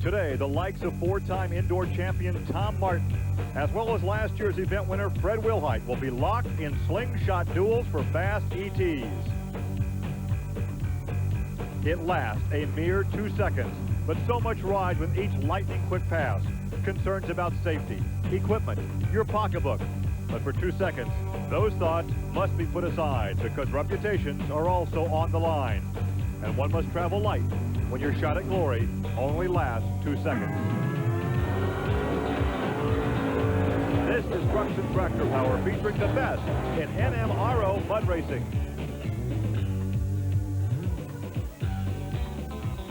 Today, the likes of four-time indoor champion Tom Martin, as well as last year's event winner Fred Wilhite, will be locked in slingshot duels for fast ETs. It lasts a mere 2 seconds, but so much rides with each lightning-quick pass. Concerns about safety, equipment, your pocketbook. But for 2 seconds, those thoughts must be put aside because reputations are also on the line. And one must travel light when your shot at glory only lasts 2 seconds. This is Trucks and Tractor Power featuring the best in NMRO mud racing.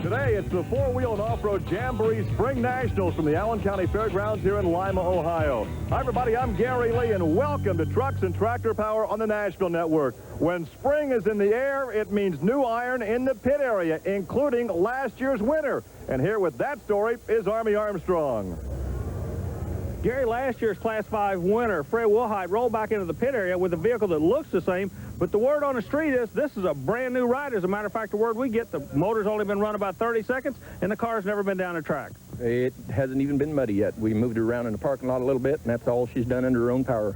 Today, it's the four-wheel and off-road Jamboree Spring Nationals from the Allen County Fairgrounds here in Lima, Ohio. Hi, everybody. I'm Gary Lee, and welcome to Trucks and Tractor Power on the Nashville Network. When spring is in the air, it means new iron in the pit area, including last year's winner. And here with that story is Army Armstrong. Gary, last year's Class 5 winner, Fred Wilhite, rolled back into the pit area with a vehicle that looks the same, but the word on the street is this is a brand new ride. As a matter of fact, the word we get, the motor's only been run about 30 seconds, and the car's never been down the track. It hasn't even been muddy yet. We moved it around in the parking lot a little bit, and that's all she's done under her own power.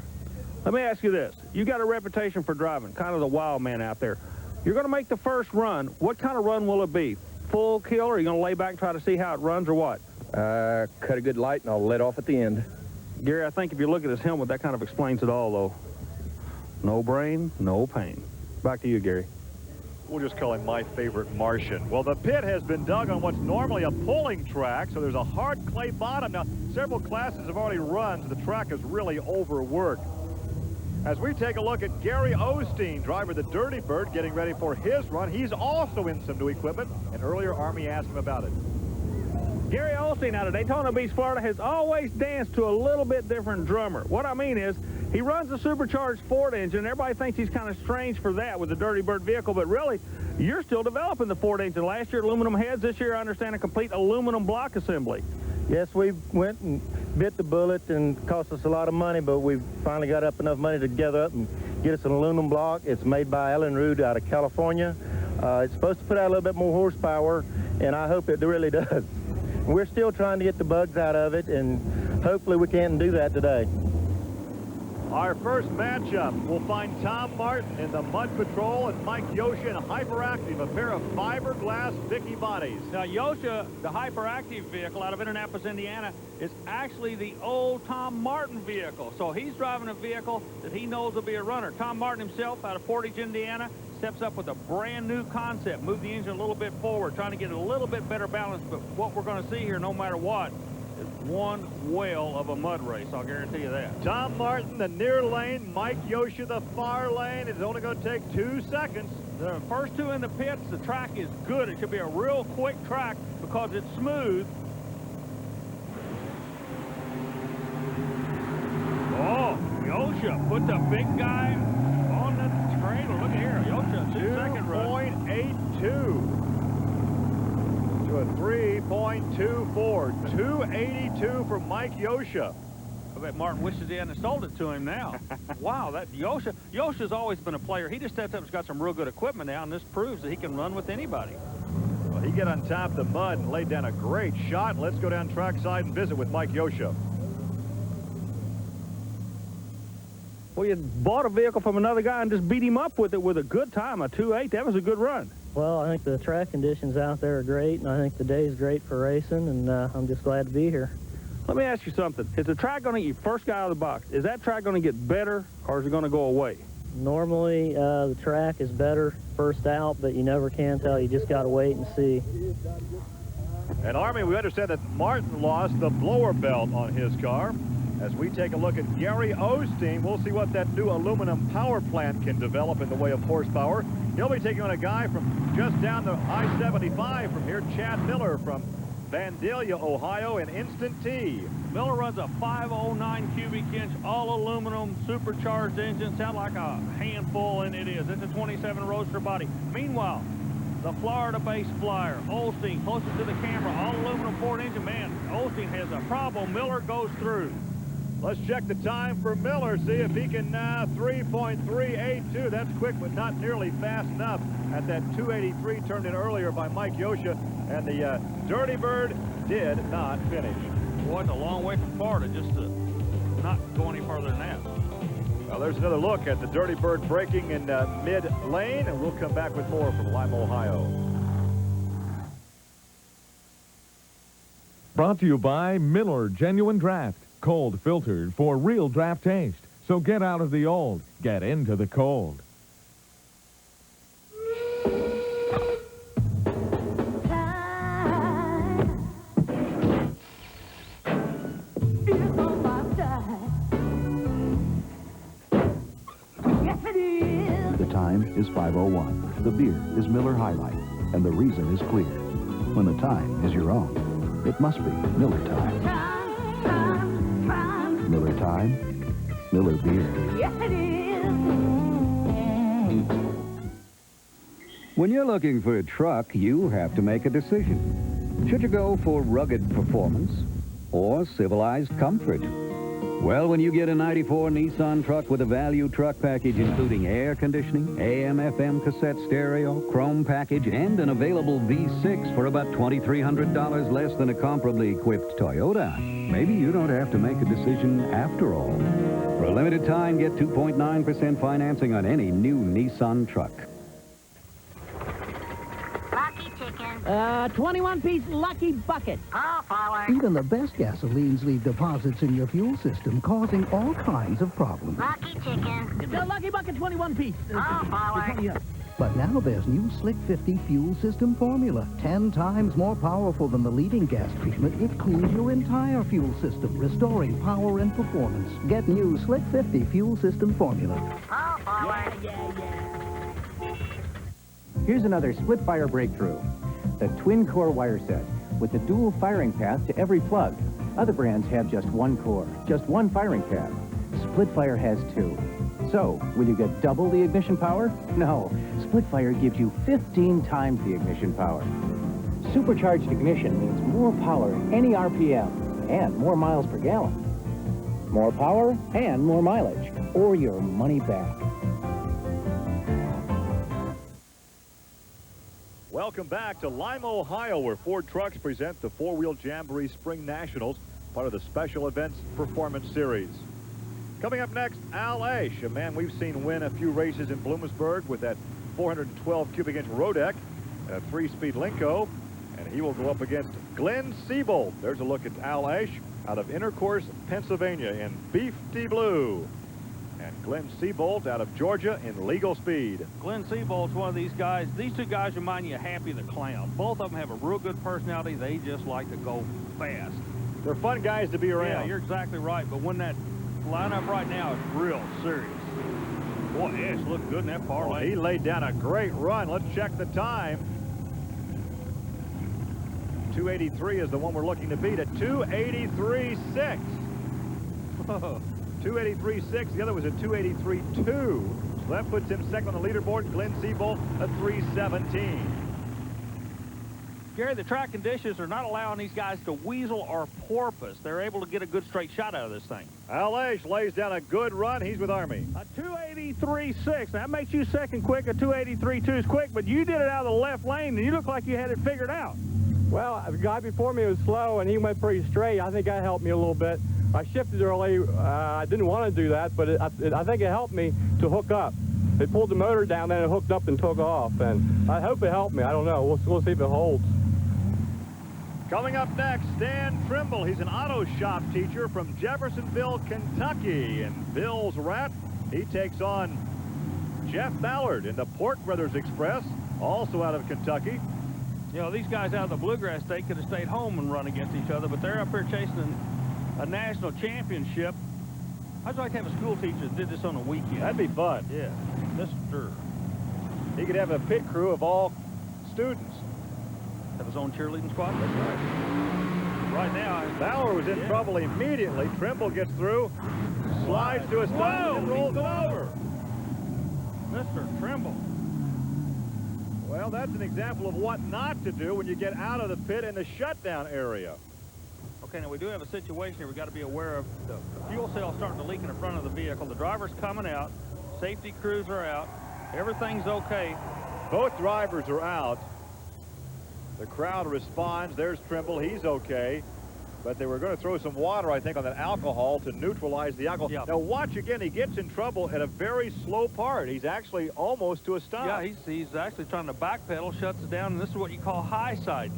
Let me ask you this. You got a reputation for driving, kind of the wild man out there. You're going to make the first run. What kind of run will it be? Full kill, or are you going to lay back and try to see how it runs, or what? Cut a good light, and I'll let off at the end. Gary, I think if you look at his helmet, that kind of explains it all, though. No brain, no pain. Back to you, Gary. We'll just call him my favorite Martian. Well, the pit has been dug on what's normally a pulling track, so there's a hard clay bottom. Now, several classes have already run, so the track is really overworked. As we take a look at Gary Osteen, driver of the Dirty Bird, getting ready for his run. He's also in some new equipment, and earlier Army asked him about it. Gary Osteen out of Daytona Beach, Florida, has always danced to a little bit different drummer. What I mean is, he runs a supercharged Ford engine, and everybody thinks he's kind of strange for that with the Dirty Bird vehicle, but really, you're still developing the Ford engine. Last year, aluminum heads. This year, I understand, a complete aluminum block assembly. Yes, we went and bit the bullet and cost us a lot of money, but we finally got up enough money to gather up and get us an aluminum block. It's made by Ellen Rood out of California. It's supposed to put out a little bit more horsepower, and I hope it really does. We're still trying to get the bugs out of it, and hopefully we can do that today. Our first matchup will find Tom Martin in the Mud Patrol and Mike Yosha in a Hyperactive, a pair of fiberglass Vicky bodies. Now, Yosha, the Hyperactive vehicle out of Indianapolis, Indiana, is actually the old Tom Martin vehicle. So he's driving a vehicle that he knows will be a runner. Tom Martin himself out of Portage, Indiana, steps up with a brand new concept, move the engine a little bit forward, trying to get a little bit better balance. But what we're going to see here, no matter what, is one whale of a mud race, I'll guarantee you that. Tom Martin, the near lane, Mike Yosha, the far lane. It's only going to take 2 seconds. The first two in the pits, the track is good. It should be a real quick track because it's smooth. Oh, Yosha put the big guy on the trailer. Look at here, Yosha, 2-second run. 2.82 to a 3.24. 282 for Mike Yosha. I bet Martin wishes he hadn't sold it to him now. Wow, that Yosha's always been a player. He just stepped up and got some real good equipment now, and this proves that he can run with anybody. Well, he got on top of the mud and laid down a great shot. Let's go down trackside and visit with Mike Yosha. Well, you bought a vehicle from another guy and just beat him up with it with a good time, a 2.8. That was a good run. Well, I think the track conditions out there are great, and I think the day is great for racing, and I'm just glad to be here. Let me ask you something. Is the track going to, your first guy out of the box, is that track going to get better, or is it going to go away? Normally, the track is better first out, but you never can tell. You just got to wait and see. And Army, we understand that Martin lost the blower belt on his car. As we take a look at Gary Osteen, we'll see what that new aluminum power plant can develop in the way of horsepower. He'll be taking on a guy from just down the I-75 from here, Chad Miller from Vandalia, Ohio, in Instant T. Miller runs a 509 cubic inch, all aluminum, supercharged engine. Sound like a handful, and it is. It's a 27 roadster body. Meanwhile, the Florida-based flyer, Osteen, closest to the camera, all aluminum Ford engine. Man, Osteen has a problem. Miller goes through. Let's check the time for Miller, see if he can 3.382. That's quick, but not nearly fast enough at that 283 turned in earlier by Mike Yosha. And the Dirty Bird did not finish. Boy, it's a long way from Florida just to not go any further than that. Well, there's another look at the Dirty Bird breaking in mid-lane, and we'll come back with more from Lima, Ohio. Brought to you by Miller Genuine Draft. Cold filtered for real draft taste. So get out of the old, get into the cold. The time is 5:01. The beer is Miller High Life, and the reason is clear. When the time is your own, it must be Miller time. Miller time, Miller beer. Yes, it is. When you're looking for a truck, you have to make a decision. Should you go for rugged performance or civilized comfort? Well, when you get a 94 Nissan truck with a value truck package including air conditioning, AM/FM cassette stereo, chrome package, and an available V6 for about $2,300 less than a comparably equipped Toyota, maybe you don't have to make a decision after all. For a limited time, get 2.9% financing on any new Nissan truck. 21-piece Lucky Bucket. Even the best gasolines leave deposits in your fuel system, causing all kinds of problems. Lucky Chicken. It's a Lucky Bucket 21-piece. But now there's new Slick 50 fuel system formula. 10 times more powerful than the leading gas treatment. It cools your entire fuel system, restoring power and performance. Get new Slick 50 fuel system formula. Here's another split fire breakthrough. The twin core wire set with the dual firing path to every plug. Other brands have just one core, just one firing path. Split fire has two. So, will you get double the ignition power? No. Split fire gives you 15 times the ignition power. Supercharged ignition means more power at any RPM and more miles per gallon. More power and more mileage, or your money back. Welcome back to Lima, Ohio, where Ford Trucks present the Four-Wheel Jamboree Spring Nationals, part of the Special Events Performance Series. Coming up next, Al Ash, a man we've seen win a few races in Bloomsburg with that 412 cubic inch Rodeck, a 3-speed Linco, and he will go up against Glenn Siebold. There's a look at Al Ash out of Intercourse, Pennsylvania in Beefy Blue. And Glenn Siebold out of Georgia in Legal Speed. Glenn Siebold's one of these guys. These two guys remind you of Happy the Clown. Both of them have a real good personality. They just like to go fast. They're fun guys to be around. Yeah, you're exactly right. But when that lineup right now is real serious. Boy, Ash looked good in that parlay. Well, he laid down a great run. Let's check the time. 283 is the one we're looking to beat at 283.6. 283.6. The other was a 283.2. So that puts him second on the leaderboard. Glenn Siebold at 317. Gary, the track conditions are not allowing these guys to weasel or porpoise. They're able to get a good straight shot out of this thing. Al Ash lays down a good run. He's with Army. A 283.6. That makes you second quick. A 283.2 is quick, but you did it out of the left lane, and you look like you had it figured out. Well, the guy before me was slow, and he went pretty straight. I think that helped me a little bit. I shifted early. I didn't want to do that, but I think it helped me to hook up. It pulled the motor down, then it hooked up and took off, and I hope it helped me. I don't know. We'll see if it holds. Coming up next, Stan Trimble. He's an auto shop teacher from Jeffersonville, Kentucky. And Bill's Rat, he takes on Jeff Ballard in the Pork Brothers Express, also out of Kentucky. You know, these guys out of the Bluegrass State could have stayed home and run against each other, but they're up here chasing a national championship. I'd like to have a school teacher that did this on a weekend. That'd be fun. Yeah, Mr. He could have a pit crew of all students. Have his own cheerleading squad? That's right. Right now, Bauer was in trouble immediately. Trimble gets through, slides to a stop, and rolls it over. Mr. Trimble. Well, that's an example of what not to do when you get out of the pit in the shutdown area. Okay, now we do have a situation here we've got to be aware of. The fuel cell starting to leak in the front of the vehicle. The driver's coming out. Safety crews are out. Everything's okay. Both drivers are out. The crowd responds. There's Trimble. He's okay. But they were going to throw some water, I think, on that alcohol to neutralize the alcohol. Yep. Now, watch again. He gets in trouble at a very slow part. He's actually almost to a stop. Yeah, he's actually trying to backpedal, shuts it down, and this is what you call high side.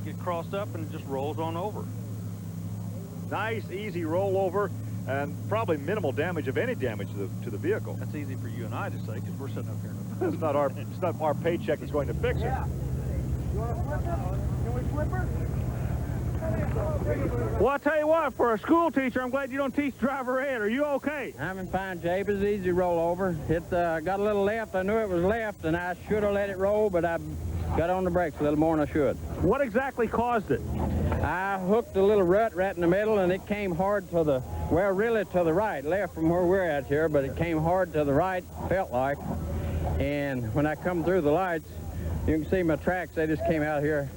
Get crossed up and it just rolls on over. Nice, easy rollover, and probably minimal damage, if any damage, to the vehicle. That's easy for you and I to say because we're sitting up here. It's not our paycheck that's going to fix it. Yeah. You want to flip her? Can we flip her? Well, I tell you what, for a school teacher, I'm glad you don't teach driver ed. Are you okay? I'm in fine shape. It's easy rollover. It got a little left. I knew it was left, and I should have let it roll, but I got on the brakes a little more than I should. What exactly caused it? I hooked a little rut right in the middle, and it came hard to the, well, really to the right. Left from where we're at here, but it came hard to the right, felt like. And when I come through the lights, you can see my tracks. They just came out here,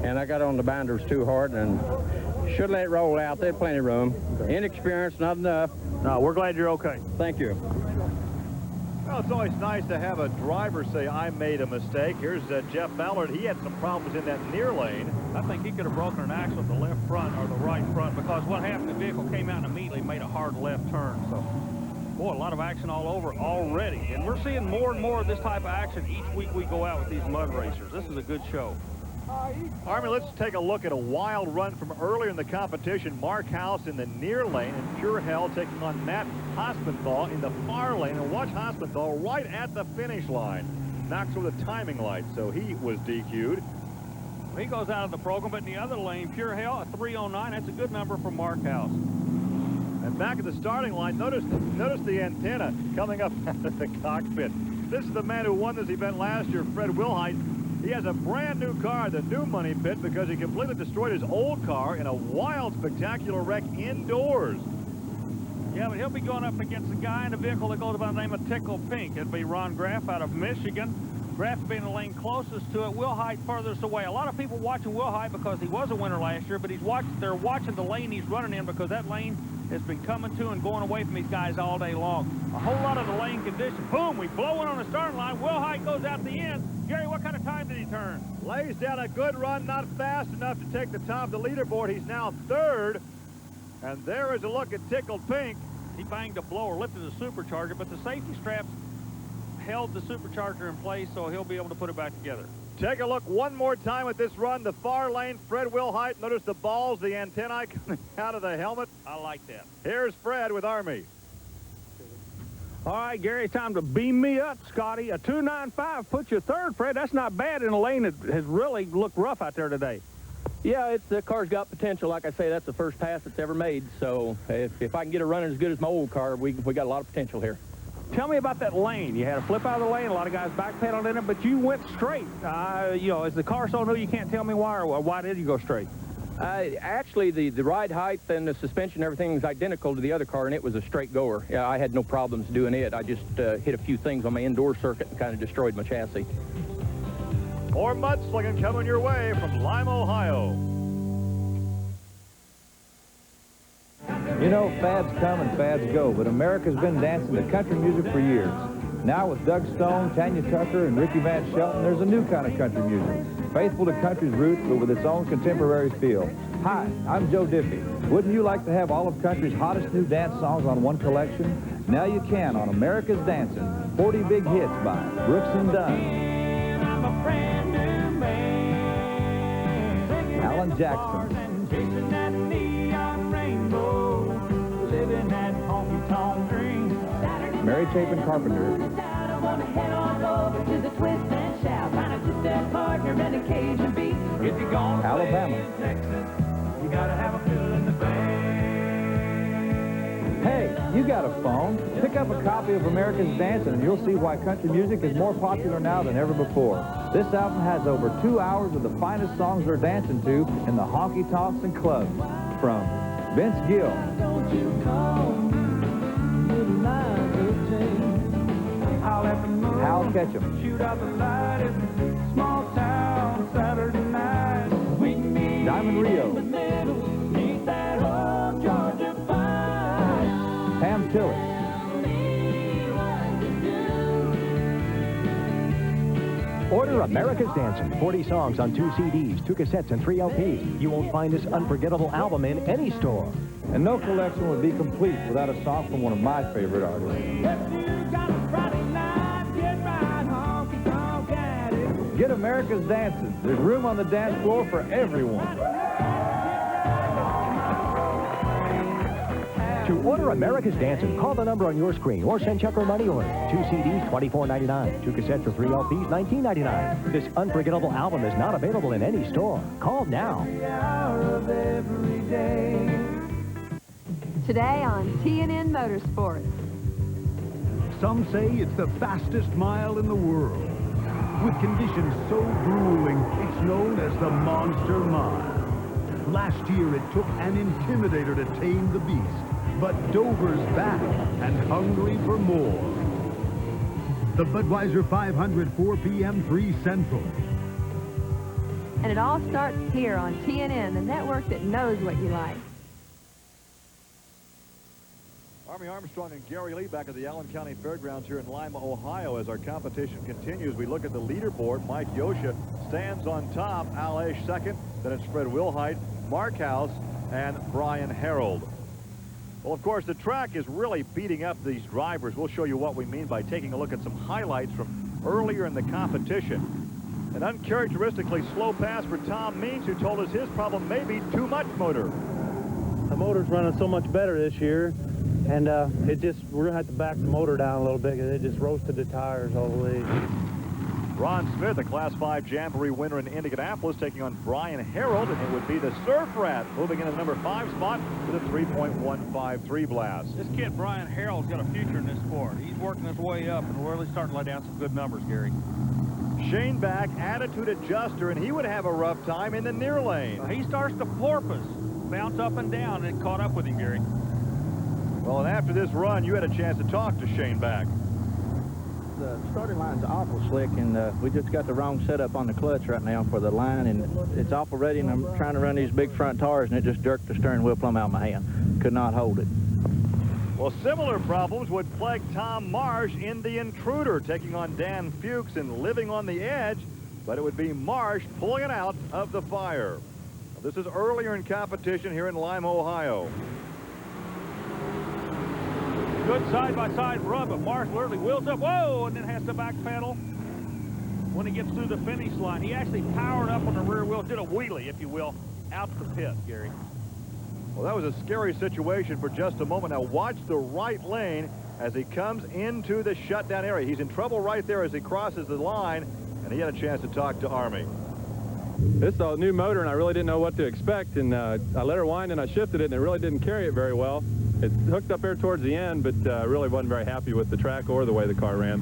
and I got on the binders too hard, and should let it roll out. There's plenty of room. Inexperienced, not enough. No, we're glad you're okay. Thank you. Well, it's always nice to have a driver say, I made a mistake. Here's Jeff Ballard. He had some problems in that near lane. I think he could have broken an axle at the left front or the right front because what happened, the vehicle came out and immediately made a hard left turn. So, boy, a lot of action all over already. And we're seeing more and more of this type of action each week we go out with these mud racers. This is a good show. Army, let's take a look at a wild run from earlier in the competition. Mark House in the near lane and Pure Hell taking on Matt Hospenthal in the far lane. And watch Hospenthal right at the finish line. Knocks over the timing light, so he was DQ'd. He goes out of the program, but in the other lane, Pure Hell at 309. That's a good number for Mark House. And back at the starting line, notice the antenna coming up out of the cockpit. This is the man who won this event last year, Fred Wilhite. He has a brand new car, the new money pit, because he completely destroyed his old car in a wild, spectacular wreck indoors. Yeah, but he'll be going up against a guy in a vehicle that goes by the name of Tickle Pink. It'll be Ron Graff out of Michigan. Graff being the lane closest to it, Wilhite furthest away. A lot of people watching Wilhite because he was a winner last year, but they're watching the lane he's running in because that lane has been coming to and going away from these guys all day long. A whole lot of the lane condition. Boom, we blow in on the starting line. Wilhite goes out the end. Gary, what kind of time did he turn? Lays down a good run, not fast enough to take the top of the leaderboard. He's now third. And there is a look at Tickled Pink. He banged a blower, lifted the supercharger, but the safety straps held the supercharger in place, so he'll be able to put it back together. Take a look one more time at this run. The far lane, Fred Wilhite. Notice the balls, the antennae coming out of the helmet. I like that. Here's Fred with Army. All right, Gary, it's time to beam me up, Scotty. A 295 puts you third, Fred. That's not bad in a lane that has really looked rough out there today. Yeah, the car's got potential. Like I say, that's the first pass it's ever made. So if I can get it running as good as my old car, we got a lot of potential here. Tell me about that lane. You had a flip out of the lane. A lot of guys backpedaled in it, but you went straight. You know, is the car so new you can't tell me why, or why did you go straight? Actually, the ride height and the suspension, everything was identical to the other car, and it was a straight goer. Yeah, I had no problems doing it. I just hit a few things on my indoor circuit and kind of destroyed my chassis. More mudslinging coming your way from Lima, Ohio. You know, fads come and fads go, but America's been dancing to country music for years. Now with Doug Stone, Tanya Tucker, and Ricky Van Shelton, there's a new kind of country music. Faithful to country's roots, but with its own contemporary feel. Hi, I'm Joe Diffie. Wouldn't you like to have all of country's hottest new dance songs on one collection? Now you can on America's Dancing, 40 big hits by Brooks and Dunn, Alan Jackson, Mary Chapin Carpenter, Alabama. Hey, you got a phone? Pick up a copy of America's Dancing and you'll see why country music is more popular now than ever before. This album has over 2 hours of the finest songs they're dancing to in the honky-tonks and clubs. From Vince Gill, Hal Ketchum, Diamond Rio, Order America's Dancing. 40 songs on 2 CDs, 2 cassettes, and 3 LPs. You won't find this unforgettable album in any store. And no collection would be complete without a song from one of my favorite artists. Get America's Dancing. There's room on the dance floor for everyone. To order America's Dancing, call the number on your screen or send check or money order. 2 CDs, $24.99. 2 cassettes or 3 LPs, $19.99. This unforgettable album is not available in any store. Call now. Today on TNN Motorsports. Some say it's the fastest mile in the world. With conditions so grueling, it's known as the Monster Mile. Last year, it took an intimidator to tame the beast. But Dover's back and hungry for more. The Budweiser 500, 4 p.m., 3 Central. And it all starts here on TNN, the network that knows what you like. Army Armstrong and Gary Lee back at the Allen County Fairgrounds here in Lima, Ohio. As our competition continues, we look at the leaderboard. Mike Yosha stands on top. Al Ash second. Then it's Fred Wilhite, Mark House, and Brian Harold. Well, of course, the track is really beating up these drivers. We'll show you what we mean by taking a look at some highlights from earlier in the competition. An uncharacteristically slow pass for Tom Means, who told us his problem may be too much motor. The motor's running so much better this year, and we're going to have to back the motor down a little bit because it just roasted the tires all the way. Ron Smith, a Class 5 Jamboree winner in Indianapolis, taking on Brian Harold, and it would be the Surf Rat moving into the number 5 spot with a 3.153 blast. This kid, Brian Harold's got a future in this sport. He's working his way up and really starting to lay down some good numbers, Gary. Shane Back, attitude adjuster, and he would have a rough time in the near lane. He starts to porpoise, bounce up and down, and it caught up with him, Gary. Well, and after this run, you had a chance to talk to Shane Back. The starting line's awful slick, and we just got the wrong setup on the clutch right now for the line, and it's awful ready, and I'm trying to run these big front tires, and it just jerked the steering wheel plumb out of my hand. Could not hold it. Well, similar problems would plague Tom Marsh in the Intruder, taking on Dan Fuchs and living on the edge, but it would be Marsh pulling it out of the fire. Now, this is earlier in competition here in Lima, Ohio. Good side-by-side run, but Marsh literally wheels up, whoa, and then has to backpedal when he gets through the finish line. He actually powered up on the rear wheel, did a wheelie, if you will, out the pit, Gary. Well, that was a scary situation for just a moment. Now watch the right lane as he comes into the shutdown area. He's in trouble right there as he crosses the line, and he had a chance to talk to Army. This is a new motor, and I really didn't know what to expect, and I let her wind, and I shifted it, and it really didn't carry it very well. It hooked up there towards the end, but really wasn't very happy with the track or the way the car ran.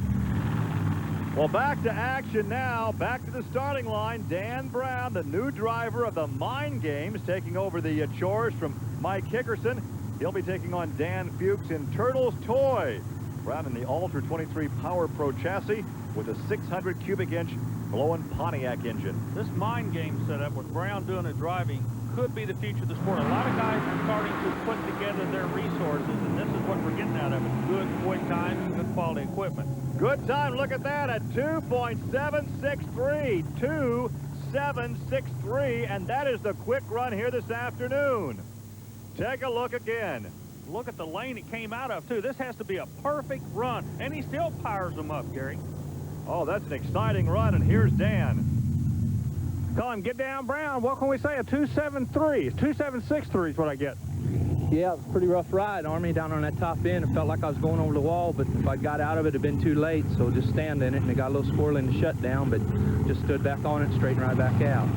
Well, back to action now. Back to the starting line. Dan Brown, the new driver of the Mind Games, taking over the chores from Mike Hickerson. He'll be taking on Dan Fuchs in Turtles Toy. Brown in the Alter 23 Power Pro chassis with a 600 cubic inch blowing Pontiac engine. This Mind Game setup with Brown doing the driving could be the future of the sport. A lot of guys are starting to put together their resources, and this is what we're getting out of it. Good, quick time, good quality equipment. Good time. Look at that at 2.763. 2.763, and that is the quick run here this afternoon. Take a look again. Look at the lane it came out of, too. This has to be a perfect run, and he still powers them up, Gary. Oh, that's an exciting run, and here's Dan. Call him Get Down Brown. What can we say? A 2.73. 2.763 is what I get. Yeah, it was a pretty rough ride, Army, down on that top end. It felt like I was going over the wall, but if I got out of it, it'd been too late, so just stand in it, and it got a little squirrely in the shutdown, but just stood back on it, straightened right back out.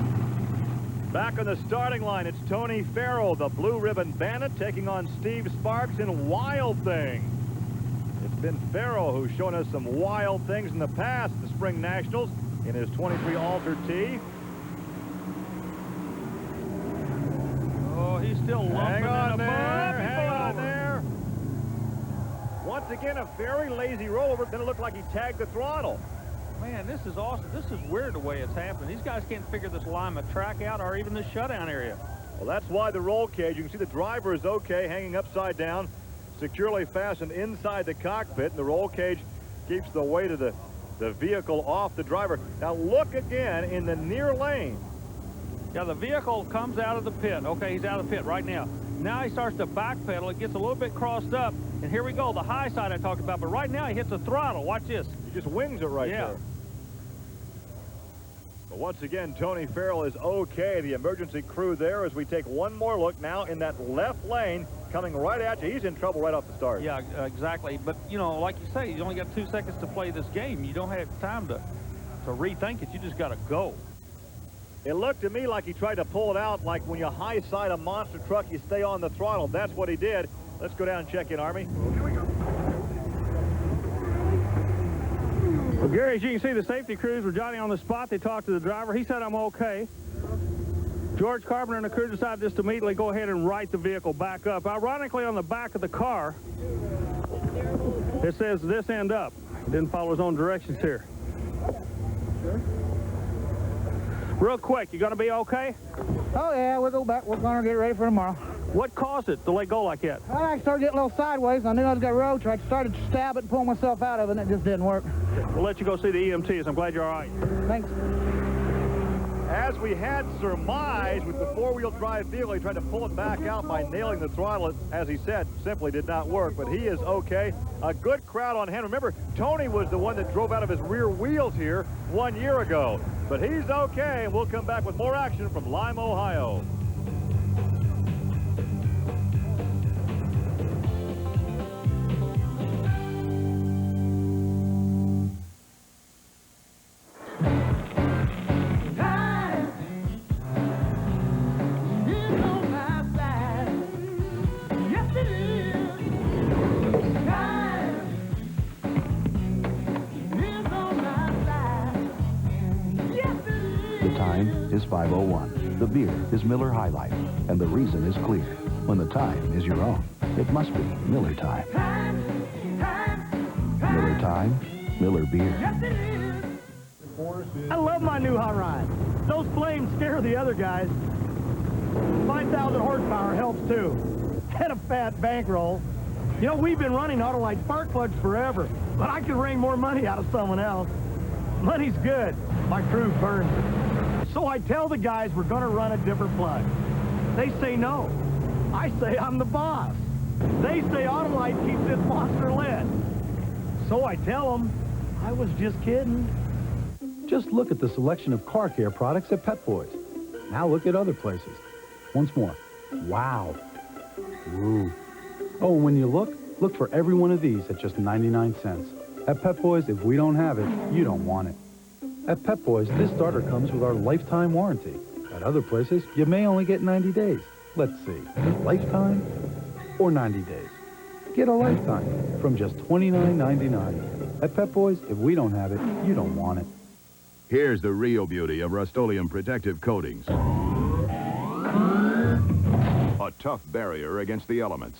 Back on the starting line, it's Tony Farrell, the Blue Ribbon Bandit, taking on Steve Sparks in Wild Thing. It's been Farrell who's shown us some wild things in the past at the Spring Nationals in his 23 Alter T. Oh, he's still lumping. Hang on there, hang on there. Once again, a very lazy rollover. Then it looked like he tagged the throttle. Man, this is awesome. This is weird the way it's happening. These guys can't figure this Lima track out or even the shutdown area. Well, that's why the roll cage, you can see the driver is okay, hanging upside down, securely fastened inside the cockpit, and the roll cage keeps the weight of the the vehicle off the driver. Now look again in the near lane. Yeah, the vehicle comes out of the pit. Okay, he's out of the pit right now. Now he starts to backpedal. It gets a little bit crossed up. And here we go, the high side I talked about. But right now he hits the throttle. Watch this. He just wings it right there. But once again, Tony Farrell is okay. The emergency crew there as we take one more look now in that left lane coming right at you. He's in trouble right off the start. Yeah, exactly. But, you know, like you say, you only got 2 seconds to play this game. You don't have time to rethink it. You just got to go. It looked to me like he tried to pull it out, like when you high side a monster truck, you stay on the throttle. That's what he did. Let's go down and check in, Army. Here we go. Well, Gary, as you can see, the safety crews were Johnny on the spot. They talked to the driver. He said, I'm okay. George Carpenter and the crew decided just to immediately go ahead and right the vehicle back up. Ironically, on the back of the car, it says this end up. He didn't follow his own directions here. Real quick, you gonna be okay? Oh yeah, we'll go back. We're gonna get ready for tomorrow. What caused it to let go like that? Well, I started getting a little sideways. I knew I was gonna road track. Started to stab it and pull myself out of it, and it just didn't work. We'll let you go see the EMTs. I'm glad you're all right. Thanks. As we had surmised with the four-wheel drive vehicle, he tried to pull it back out by nailing the throttle. As he said, simply did not work, but he is okay. A good crowd on hand. Remember, Tony was the one that drove out of his rear wheels here 1 year ago. But he's okay, and we'll come back with more action from Lima, Ohio. Is 5:01. The beer is Miller High Life, and the reason is clear. When the time is your own, it must be Miller time. Miller time, Miller beer. I love my new hot rod. Those flames scare the other guys. 5,000 horsepower helps too. And a fat bankroll. You know, we've been running Autolite spark plugs forever, but I could wring more money out of someone else. Money's good. My crew burns it. So I tell the guys we're going to run a different plug. They say no. I say I'm the boss. They say Autolite keeps this monster lit. So I tell them I was just kidding. Just look at the selection of car care products at Pet Boys. Now look at other places. Once more. Wow. Ooh. Oh, when you look for every one of these at just 99 cents. At Pet Boys, if we don't have it, you don't want it. At Pet Boys, this starter comes with our lifetime warranty. At other places, you may only get 90 days. Let's see, lifetime or 90 days? Get a lifetime from just $29.99. At Pet Boys, if we don't have it, you don't want it. Here's the real beauty of Rust-Oleum protective coatings. A tough barrier against the elements.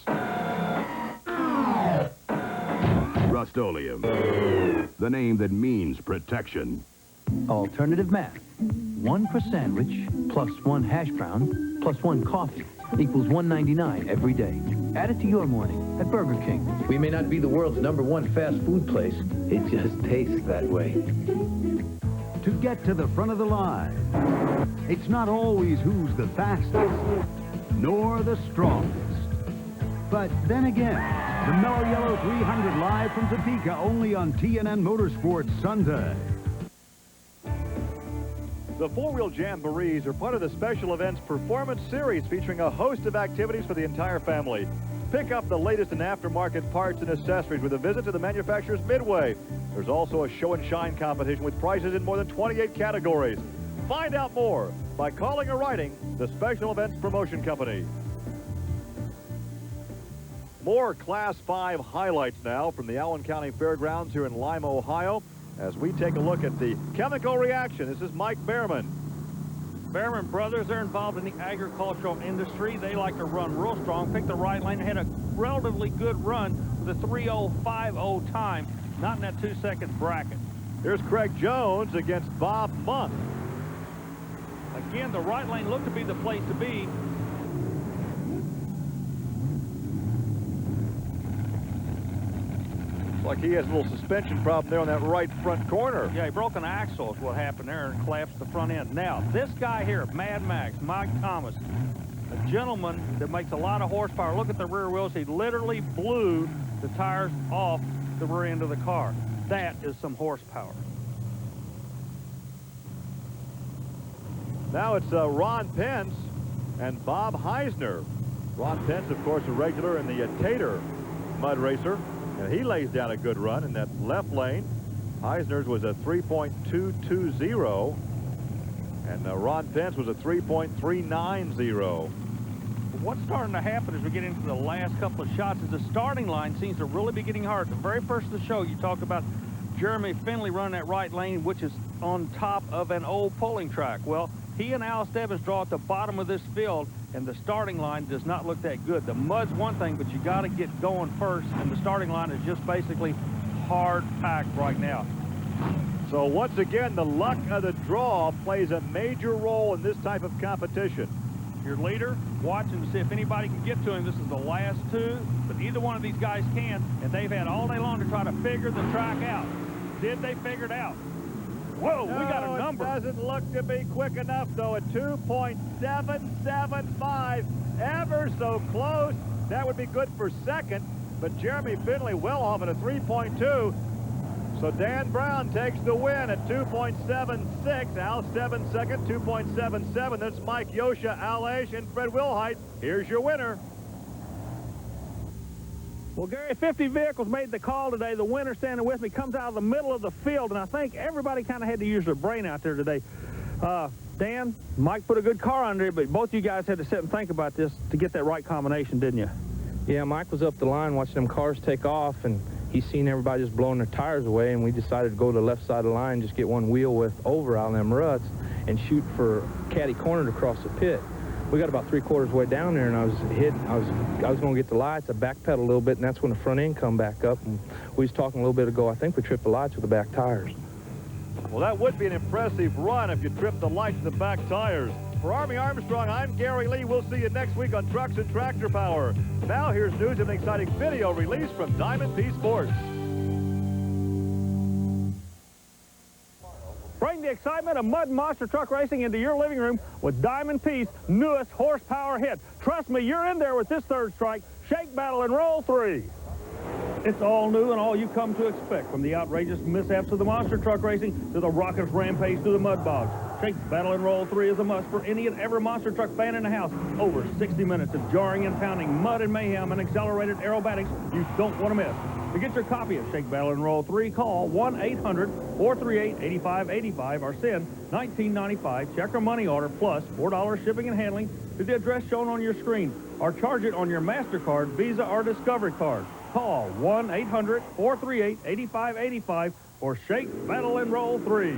Rust-Oleum, the name that means protection. Alternative math. 1 for sandwich, plus 1 hash brown, plus 1 coffee, equals $1.99 every day. Add it to your morning at Burger King. We may not be the world's #1 fast food place. It just tastes that way. To get to the front of the line, it's not always who's the fastest, nor the strongest. But then again, the Mellow Yellow 300 live from Topeka only on TNN Motorsports Sunday. The four-wheel jamborees are part of the Special Events Performance Series featuring a host of activities for the entire family. Pick up the latest in aftermarket parts and accessories with a visit to the manufacturer's Midway. There's also a show and shine competition with prizes in more than 28 categories. Find out more by calling or writing the Special Events Promotion Company. More Class 5 highlights now from the Allen County Fairgrounds here in Lima, Ohio, as we take a look at the chemical reaction. This is Mike Behrman. Behrman Brothers, they're involved in the agricultural industry. They like to run real strong, pick the right lane. They had a relatively good run with a 3:050 time, not in that 2-second bracket. Here's Craig Jones against Bob Monk. Again, the right lane looked to be the place to be. Like he has a little suspension problem there on that right front corner. Yeah, he broke an axle is what happened there and collapsed the front end. Now, this guy here, Mad Max, Mike Thomas, a gentleman that makes a lot of horsepower. Look at the rear wheels. He literally blew the tires off the rear end of the car. That is some horsepower. Now it's Ron Pence and Bob Heisner. Ron Pence, of course, a regular in the Tater mud racer. And he lays down a good run in that left lane. Heisner's was a 3.220. And Ron Pence was a 3.390. What's starting to happen as we get into the last couple of shots is the starting line seems to really be getting hard. The very first of the show, you talked about Jeremy Finley running that right lane, which is on top of an old pulling track. Well, he and Al Stebbins draw at the bottom of this field, and the starting line does not look that good. The mud's one thing, but you got to get going first, and the starting line is just basically hard packed right now. So once again, the luck of the draw plays a major role in this type of competition. Your leader watching to see if anybody can get to him. This is the last two, but either one of these guys can, and they've had all day long to try to figure the track out. Did they figure it out? Whoa, no, we got a number. It doesn't look to be quick enough, though, at 2.775. Ever so close. That would be good for second, but Jeremy Finley well off at a 3.2. So Dan Brown takes the win at 2.76. Al Stebbins second, 2.77. That's Mike Yosha, Al Ash, and Fred Wilhite. Here's your winner. Well, Gary, 50 vehicles made the call today. The winner standing with me comes out of the middle of the field, and I think everybody kind of had to use their brain out there today. Dan, Mike put a good car under it, but both you guys had to sit and think about this to get that right combination, didn't you? Yeah, Mike was up the line watching them cars take off, and he's seen everybody just blowing their tires away, and we decided to go to the left side of the line, just get one wheel width over out of them ruts and shoot for caddy corner to cross the pit. We got about 3/4 way down there, and I was going to get the lights. I backpedaled a little bit, and that's when the front end come back up. And we was talking a little bit ago, I think we tripped the lights with the back tires. Well, that would be an impressive run if you tripped the lights with the back tires. For Army Armstrong, I'm Gary Lee. We'll see you next week on Trucks and Tractor Power. Now here's news of an exciting video release from Diamond P Sports. Bring the excitement of mud monster truck racing into your living room with Diamond P's newest horsepower hit. Trust me, you're in there with this third strike. Shake, battle, and roll 3. It's all new and all you come to expect, from the outrageous mishaps of the monster truck racing to the raucous rampage through the mud bogs. Shake, battle, and roll 3 is a must for any and every monster truck fan in the house. Over 60 minutes of jarring and pounding mud and mayhem and accelerated aerobatics you don't want to miss. To get your copy of Shake, Battle, and Roll 3, call 1-800-438-8585 or send $19.95 check or money order plus $4 shipping and handling to the address shown on your screen, or charge it on your MasterCard, Visa, or Discovery card. Call 1-800-438-8585 for Shake, Battle, and Roll 3.